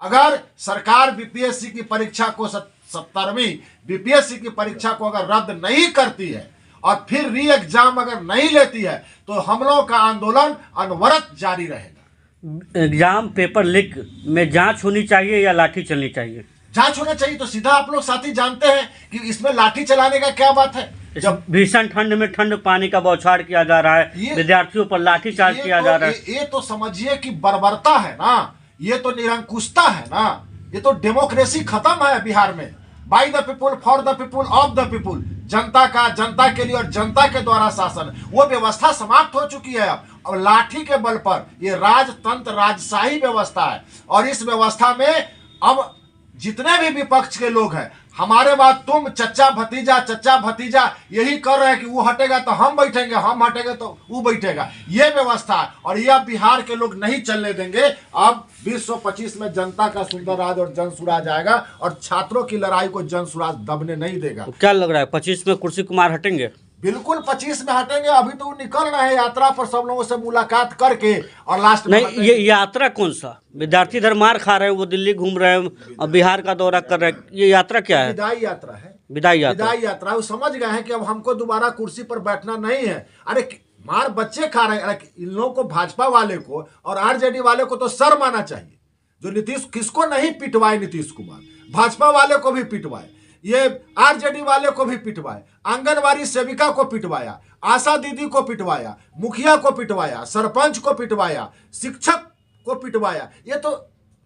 अगर सरकार बीपीएससी की परीक्षा को 70वीं बीपीएससी की परीक्षा को अगर रद्द नहीं करती है और फिर री एग्जाम अगर नहीं लेती है तो हम लोगों का आंदोलन अनवरत जारी रहेगा। एग्जाम पेपर लीक में जांच होनी चाहिए या लाठी चलनी चाहिए? जांच होना चाहिए। तो सीधा आप लोग साथी जानते हैं कि इसमें लाठी चलाने का क्या बात है। जब भीषण ठंड में ठंड पानी का बौछार किया जा रहा है, विद्यार्थियों पर लाठीचार्ज किया जा रहा है, ये तो समझिए कि बर्बरता है ना, ये तो निरंकुशता है ना, ये तो डेमोक्रेसी खत्म है बिहार में। By the people, for the people, of the people, जनता का, जनता के लिए और जनता के द्वारा शासन, वो व्यवस्था समाप्त हो चुकी है। अब लाठी के बल पर ये राजतंत्र, राजशाही व्यवस्था है और इस व्यवस्था में अब जितने भी विपक्ष के लोग हैं, हमारे बाद तुम चच्चा भतीजा यही कर रहे हैं कि वो हटेगा तो हम बैठेंगे, हम हटेंगे तो वो बैठेगा। ये व्यवस्था है और यह बिहार के लोग नहीं चलने देंगे। अब 2025 में जनता का सुंदर राज और जन सुराज आएगा और छात्रों की लड़ाई को जन सुराज दबने नहीं देगा। क्या लग रहा है 25 में कुर्सी कुमार हटेंगे? बिल्कुल 25 में हटेंगे। अभी तो निकल रहे हैं यात्रा पर, सब लोगों से मुलाकात करके और लास्ट में नहीं। ये यात्रा कौन सा? विद्यार्थी इधर मार खा रहे हैं, वो दिल्ली घूम रहे हैं और बिहार का दौरा कर रहे हैं। ये यात्रा क्या है? विदाई यात्रा है। विदाई यात्रा। वो समझ गए हैं कि अब हमको दोबारा कुर्सी पर बैठना नहीं है। अरे मार बच्चे खा रहे हैं। अरे इन लोगों को, भाजपा वाले को और आरजेडी वाले को तो शर्म आना चाहिए। जो नीतीश, किसको नहीं पिटवाए नीतीश कुमार, भाजपा वाले को भी पिटवाए, ये आरजेडी वाले को भी पिटवाए, आंगनवाड़ी सेविका को पिटवाया, आशा दीदी को पिटवाया, मुखिया को पिटवाया, सरपंच को पिटवाया, शिक्षक को पिटवाया। ये तो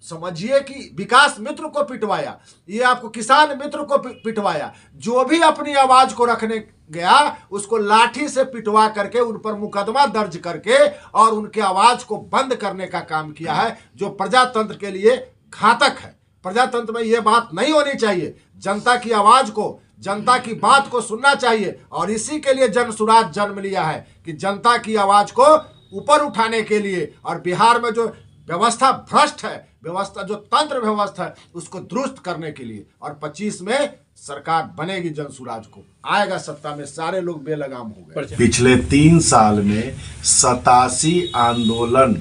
समझिए कि विकास मित्र को पिटवाया, ये आपको किसान मित्र को पिटवाया। जो भी अपनी आवाज को रखने गया उसको लाठी से पिटवा करके उन पर मुकदमा दर्ज करके और उनके आवाज को बंद करने का काम किया है, जो प्रजातंत्र के लिए घातक है। प्रजातंत्र में यह बात नहीं होनी चाहिए। जनता की आवाज को, जनता की बात को सुनना चाहिए और इसी के लिए जन सुराज जन्म लिया है कि जनता की आवाज को ऊपर उठाने के लिए और बिहार में जो व्यवस्था भ्रष्ट है, व्यवस्था जो तंत्र व्यवस्था है, उसको दुरुस्त करने के लिए। और 25 में सरकार बनेगी, जन सुराज को आएगा सत्ता में, सारे लोग बेलगाम हो गए। पिछले 3 साल में 87 आंदोलन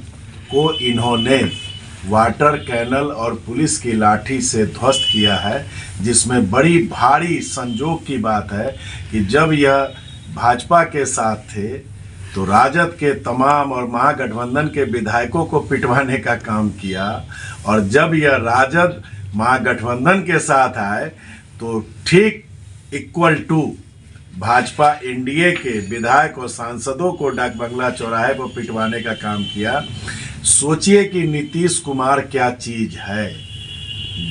को इन्होंने वाटर कैनल और पुलिस की लाठी से ध्वस्त किया है, जिसमें बड़ी भारी संजोग की बात है कि जब यह भाजपा के साथ थे तो राजद के तमाम और महागठबंधन के विधायकों को पिटवाने का काम किया और जब यह राजद महागठबंधन के साथ आए तो ठीक इक्वल टू भाजपा एनडीए के विधायक और सांसदों को डाक बंगला चौराहे पर पिटवाने का काम किया। सोचिए कि नीतीश कुमार क्या चीज है।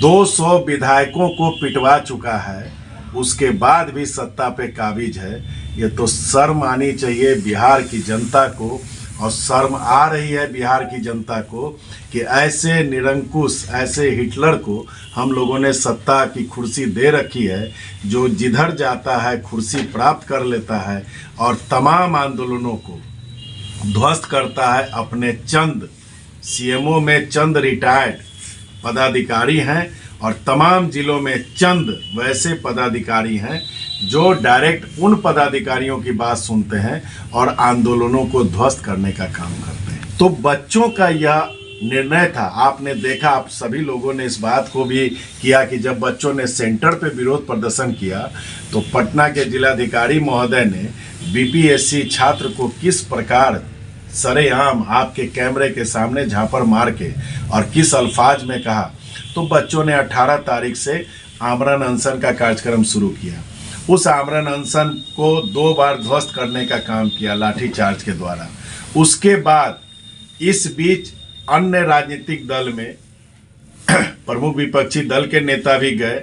200 विधायकों को पिटवा चुका है, उसके बाद भी सत्ता पे काबिज है। ये तो शर्म आनी चाहिए बिहार की जनता को और शर्म आ रही है बिहार की जनता को कि ऐसे निरंकुश, ऐसे हिटलर को हम लोगों ने सत्ता की कुर्सी दे रखी है, जो जिधर जाता है कुर्सी प्राप्त कर लेता है और तमाम आंदोलनों को ध्वस्त करता है। अपने चंद सीएमओ में चंद रिटायर्ड पदाधिकारी हैं और तमाम जिलों में चंद वैसे पदाधिकारी हैं जो डायरेक्ट उन पदाधिकारियों की बात सुनते हैं और आंदोलनों को ध्वस्त करने का काम करते हैं। तो बच्चों का यह निर्णय था। आपने देखा, आप सभी लोगों ने इस बात को भी किया कि जब बच्चों ने सेंटर पे विरोध प्रदर्शन किया तो पटना के जिलाधिकारी महोदय ने बीपीएससी छात्र को किस प्रकार सरेआम आपके कैमरे के सामने झापड़ मार के और किस अल्फाज में कहा। तो बच्चों ने 18 तारीख से आमरण अनशन का कार्यक्रम शुरू किया। उस आमरण अनशन को 2 बार ध्वस्त करने का काम किया लाठीचार्ज के द्वारा। उसके बाद इस बीच अन्य राजनीतिक दल में प्रमुख विपक्षी दल के नेता भी गए,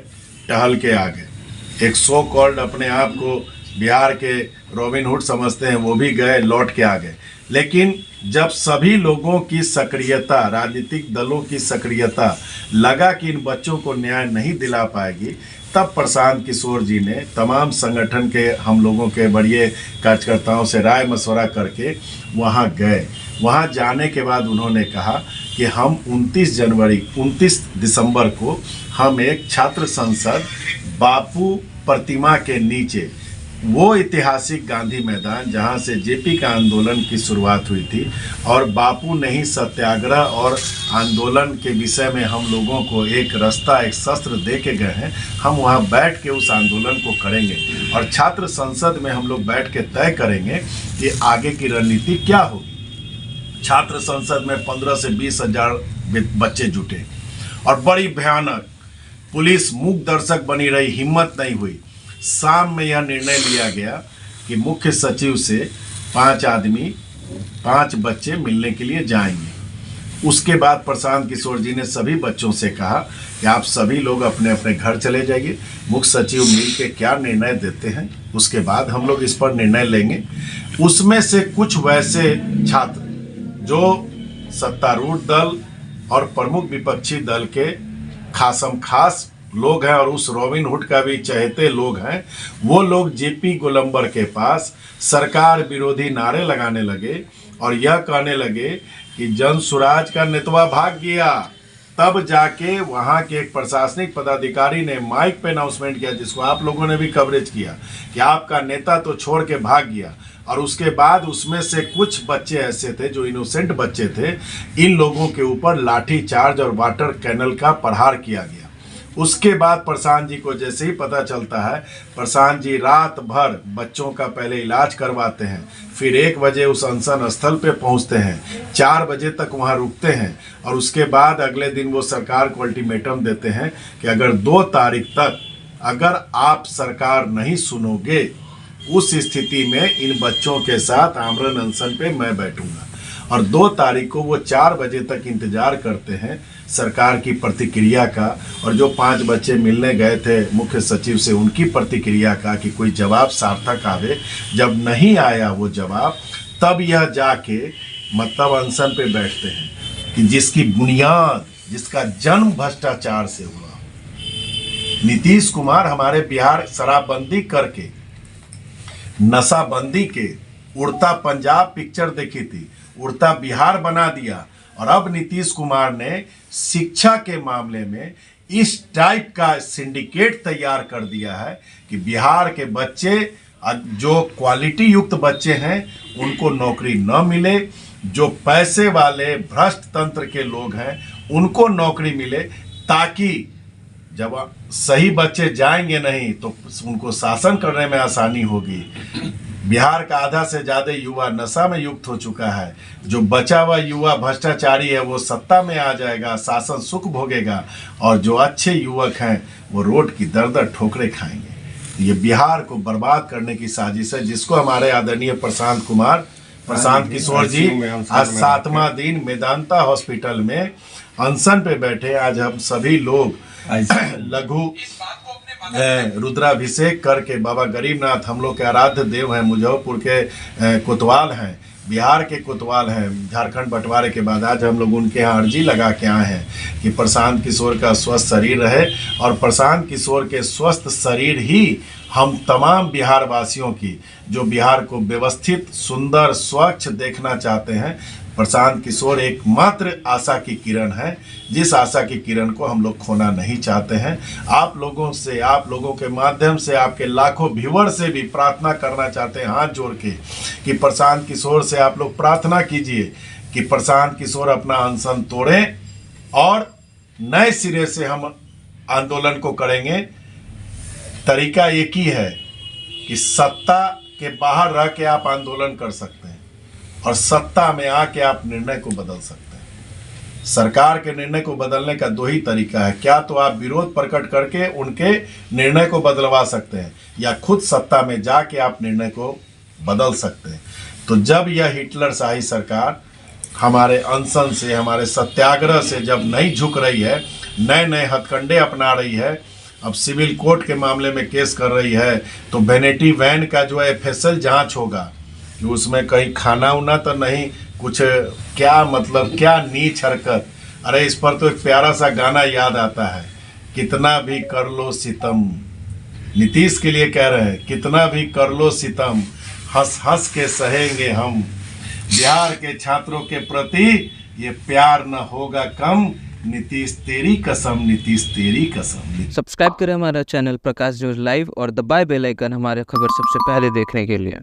टहल के आ गए। एक सो कॉल्ड अपने आप को बिहार के रॉबिन हुड समझते हैं, वो भी गए, लौट के आ गए। लेकिन जब सभी लोगों की सक्रियता, राजनीतिक दलों की सक्रियता लगा कि इन बच्चों को न्याय नहीं दिला पाएगी, तब प्रशांत किशोर जी ने तमाम संगठन के हम लोगों के बड़े कार्यकर्ताओं से राय मशवरा करके वहाँ गए। वहाँ जाने के बाद उन्होंने कहा कि हम 29 दिसंबर को हम एक छात्र संसद बापू प्रतिमा के नीचे वो ऐतिहासिक गांधी मैदान जहां से जेपी का आंदोलन की शुरुआत हुई थी और बापू ने ही सत्याग्रह और आंदोलन के विषय में हम लोगों को एक रास्ता, एक शस्त्र दे के गए हैं। हम वहां बैठ के उस आंदोलन को करेंगे और छात्र संसद में हम लोग बैठ के तय करेंगे कि आगे की रणनीति क्या होगी। छात्र संसद में 15 से 20 हजार बच्चे जुटे और बड़ी भयानक पुलिस मूक दर्शक बनी रही, हिम्मत नहीं हुई। शाम में यह निर्णय लिया गया कि मुख्य सचिव से 5 बच्चे मिलने के लिए जाएंगे। उसके बाद प्रशांत किशोर जी ने सभी बच्चों से कहा कि आप सभी लोग अपने अपने घर चले जाइए, मुख्य सचिव मिल के क्या निर्णय देते हैं उसके बाद हम लोग इस पर निर्णय लेंगे। उसमें से कुछ वैसे छात्र जो सत्तारूढ़ दल और प्रमुख विपक्षी दल के खासम खास लोग हैं और उस रॉबिन हुड का भी चहेते लोग हैं, वो लोग जेपी गोलंबर के पास सरकार विरोधी नारे लगाने लगे और यह कहने लगे कि जन सुराज का नेतवा भाग गया। तब जाके वहाँ के एक प्रशासनिक पदाधिकारी ने माइक पे अनाउंसमेंट किया, जिसको आप लोगों ने भी कवरेज किया, कि आपका नेता तो छोड़ के भाग गया। और उसके बाद उसमें से कुछ बच्चे ऐसे थे जो इनोसेंट बच्चे थे, इन लोगों के ऊपर लाठी चार्ज और वाटर कैनल का प्रहार किया गया। उसके बाद प्रशांत जी को जैसे ही पता चलता है, प्रशांत जी रात भर बच्चों का पहले इलाज करवाते हैं, फिर 1 बजे उस अनशन स्थल पे पहुंचते हैं, 4 बजे तक वहां रुकते हैं और उसके बाद अगले दिन वो सरकार को अल्टीमेटम देते हैं कि अगर 2 तारीख तक अगर आप सरकार नहीं सुनोगे, उस स्थिति में इन बच्चों के साथ आमरण अनशन पे मैं बैठूंगा। और 2 तारीख को वो 4 बजे तक इंतजार करते हैं सरकार की प्रतिक्रिया का, और जो 5 बच्चे मिलने गए थे मुख्य सचिव से उनकी प्रतिक्रिया का कि कोई जवाब सार्थक आवे। जब नहीं आया वो जवाब, तब यह जाके मतलब अनशन पे बैठते हैं कि जिसकी बुनियाद, जिसका जन्म भ्रष्टाचार से हुआ। नीतीश कुमार हमारे बिहार शराबबंदी करके, नशाबंदी के, उड़ता पंजाब पिक्चर देखी थी, उड़ता बिहार बना दिया। और अब नीतीश कुमार ने शिक्षा के मामले में इस टाइप का सिंडिकेट तैयार कर दिया है कि बिहार के बच्चे, जो क्वालिटी युक्त बच्चे हैं, उनको नौकरी न मिले, जो पैसे वाले भ्रष्ट तंत्र के लोग हैं उनको नौकरी मिले, ताकि जब सही बच्चे जाएंगे नहीं तो उनको शासन करने में आसानी होगी। बिहार का आधा से ज़्यादा युवा नशा में युक्त हो चुका है। जो बचा हुआ युवा भ्रष्टाचारी है वो सत्ता में आ जाएगा, शासन सुख भोगेगा, और जो अच्छे युवक हैं वो रोड की दर-दर ठोकरें खाएंगे। ये बिहार को बर्बाद करने की साजिश है, जिसको हमारे आदरणीय प्रशांत किशोर जी आज 7वां दिन मेदांता हॉस्पिटल में अनशन पे बैठे। आज हम सभी लोग लघु रुद्राभिषेक करके, बाबा गरीबनाथ हम लोग के आराध्य देव हैं, मुजफ्फरपुर के कोतवाल हैं, बिहार के कोतवाल हैं, झारखंड बंटवारे के बाद आज हम लोग उनके यहाँ अर्जी लगा के आए हैं कि प्रशांत किशोर का स्वस्थ शरीर रहे। और प्रशांत किशोर के स्वस्थ शरीर ही हम तमाम बिहार वासियों की, जो बिहार को व्यवस्थित, सुंदर, स्वच्छ देखना चाहते हैं, प्रशांत किशोर एकमात्र आशा की किरण है, जिस आशा की किरण को हम लोग खोना नहीं चाहते हैं। आप लोगों से, आप लोगों के माध्यम से, आपके लाखों व्यूअर से भी प्रार्थना करना चाहते हैं हाथ जोड़ के कि प्रशांत किशोर से आप लोग प्रार्थना कीजिए कि प्रशांत किशोर अपना अनशन तोड़ें और नए सिरे से हम आंदोलन को करेंगे। तरीका एक ही है कि सत्ता के बाहर रह के आप आंदोलन कर सकते हैं और सत्ता में आके आप निर्णय को बदल सकते हैं। सरकार के निर्णय को बदलने का 2 ही तरीका है, क्या तो आप विरोध प्रकट करके उनके निर्णय को बदलवा सकते हैं, या खुद सत्ता में जाके आप निर्णय को बदल सकते हैं। तो जब यह हिटलर शाही सरकार हमारे अनशन से, हमारे सत्याग्रह से जब नहीं झुक रही है, नए नए हथकंडे अपना रही है, अब सिविल कोर्ट के मामले में केस कर रही है, तो वेनिटी वैन का जो FSL जांच होगा कि उसमें कहीं खाना उना तो नहीं, कुछ क्या मतलब क्या नीच हरकत। अरे इस पर तो एक प्यारा सा गाना याद आता है, कितना भी कर लो सितम, नीतीश के लिए कह रहे हैं, कितना भी कर लो सितम, हंस हंस के सहेंगे हम। बिहार के छात्रों के प्रति ये प्यार न होगा कम, नीतीश तेरी कसम, नीतीश तेरी कसम। सब्सक्राइब करें हमारा चैनल प्रकाश न्यूज़ लाइव और दबाए बेल आइकन हमारे खबर सबसे पहले देखने के लिए।